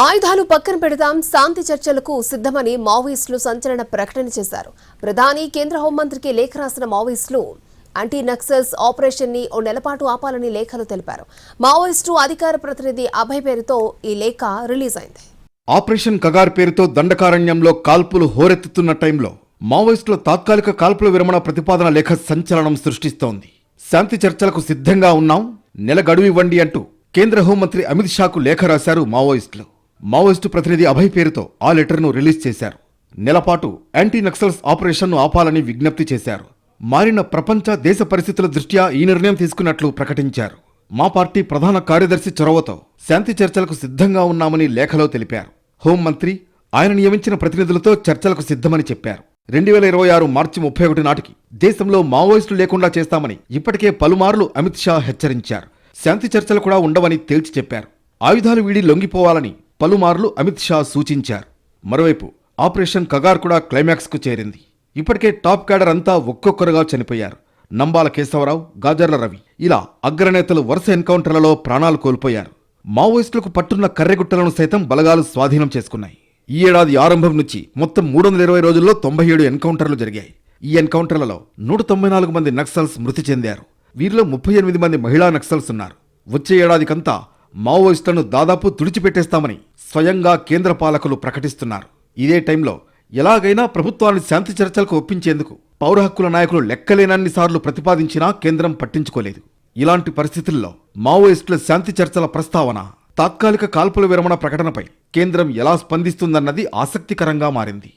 ఆయుధాలు పక్కన పెడదాం, శాంతి చర్చలకు సిద్ధమని మావోయిస్టులు సంచలన ప్రకటన చేశారు. ప్రధాని, కేంద్ర హోంమంత్రికి లేఖ రాసిన మావోయిస్టులు యాంటీ నక్సల్స్ ఆపరేషన్ ని ఓ నెలపాటు ఆపాలని లేఖలో తెలిపారు. మావోయిస్టు అధికార ప్రతినిధి అభయ్ పేరుతో ఈ లేఖ రిలీజ్ అయింది. ఆపరేషన్ కగార్ పేరుతో దండకారణ్యంలో కాల్పులు హోరెత్తుతున్న టైంలో మావోయిస్టుల తాత్కాలిక కాల్పుల విరమణ ప్రతిపాదన లేఖ సంచలనం సృష్టిస్తోంది. శాంతి చర్చలకు సిద్ధంగా ఉన్నాం, నెల గడువు ఇవ్వండి అంటూ కేంద్ర హోంమంత్రి అమిత్ షాకు లేఖ రాశారు మావోయిస్టులు. మావోయిస్టు ప్రతినిధి అభయ్ పేరుతో ఆ లెటర్ను రిలీజ్ చేశారు. నెలపాటు యాంటీ నక్సల్స్ ఆపరేషన్ను ఆపాలని విజ్ఞప్తి చేశారు. మారిన ప్రపంచ దేశ పరిస్థితుల దృష్ట్యా ఈ నిర్ణయం తీసుకున్నట్లు ప్రకటించారు. మా పార్టీ ప్రధాన కార్యదర్శి చొరవతో శాంతి చర్చలకు సిద్ధంగా ఉన్నామని లేఖలో తెలిపారు. హోంమంత్రి, ఆయన నియమించిన ప్రతినిధులతో చర్చలకు సిద్ధమని చెప్పారు. 2026 మార్చి 31 నాటికి దేశంలో మావోయిస్టులు లేకుండా చేస్తామని ఇప్పటికే పలుమార్లు అమిత్ షా హెచ్చరించారు. శాంతి చర్చలు కూడా ఉండవని తేల్చి చెప్పారు. ఆయుధాలు వీడి లొంగిపోవాలని పలుమార్లు అమిత్ షా సూచించారు. మరోవైపు ఆపరేషన్ కగార్ కూడా క్లైమాక్స్కు చేరింది. ఇప్పటికే టాప్ క్యాడర్ అంతా ఒక్కొక్కరుగా చనిపోయారు. నంబాల కేశవరావు, గాజర్ల రవి ఇలా అగ్రనేతలు వరుస ఎన్కౌంటర్లలో ప్రాణాలు కోల్పోయారు. మావోయిస్టులకు పట్టున్న కర్రెగుట్టలను సైతం బలగాలు స్వాధీనం చేసుకున్నాయి. ఈ ఏడాది ఆరంభం నుంచి మొత్తం 320 రోజుల్లో 97 ఎన్కౌంటర్లు జరిగాయి. ఈ ఎన్కౌంటర్లలో 194 మంది నక్సల్స్ మృతి చెందారు. వీరిలో 38 మంది మహిళా నక్సల్స్ ఉన్నారు. వచ్చే ఏడాదికంతా మావోయిస్టులను దాదాపు తుడిచిపెట్టేస్తామని స్వయంగా కేంద్ర పాలకులు ప్రకటిస్తున్నారు. ఇదే టైంలో ఎలాగైనా ప్రభుత్వాన్ని శాంతి చర్చలకు ఒప్పించేందుకు పౌర హక్కుల నాయకులు లెక్కలేనన్ని సార్లు ప్రతిపాదించినా కేంద్రం పట్టించుకోలేదు. ఇలాంటి పరిస్థితుల్లో మావోయిస్టుల శాంతి చర్చల ప్రస్తావన, తాత్కాలిక కాల్పుల విరమణ ప్రకటనపై కేంద్రం ఎలా స్పందిస్తుందన్నది ఆసక్తికరంగా మారింది.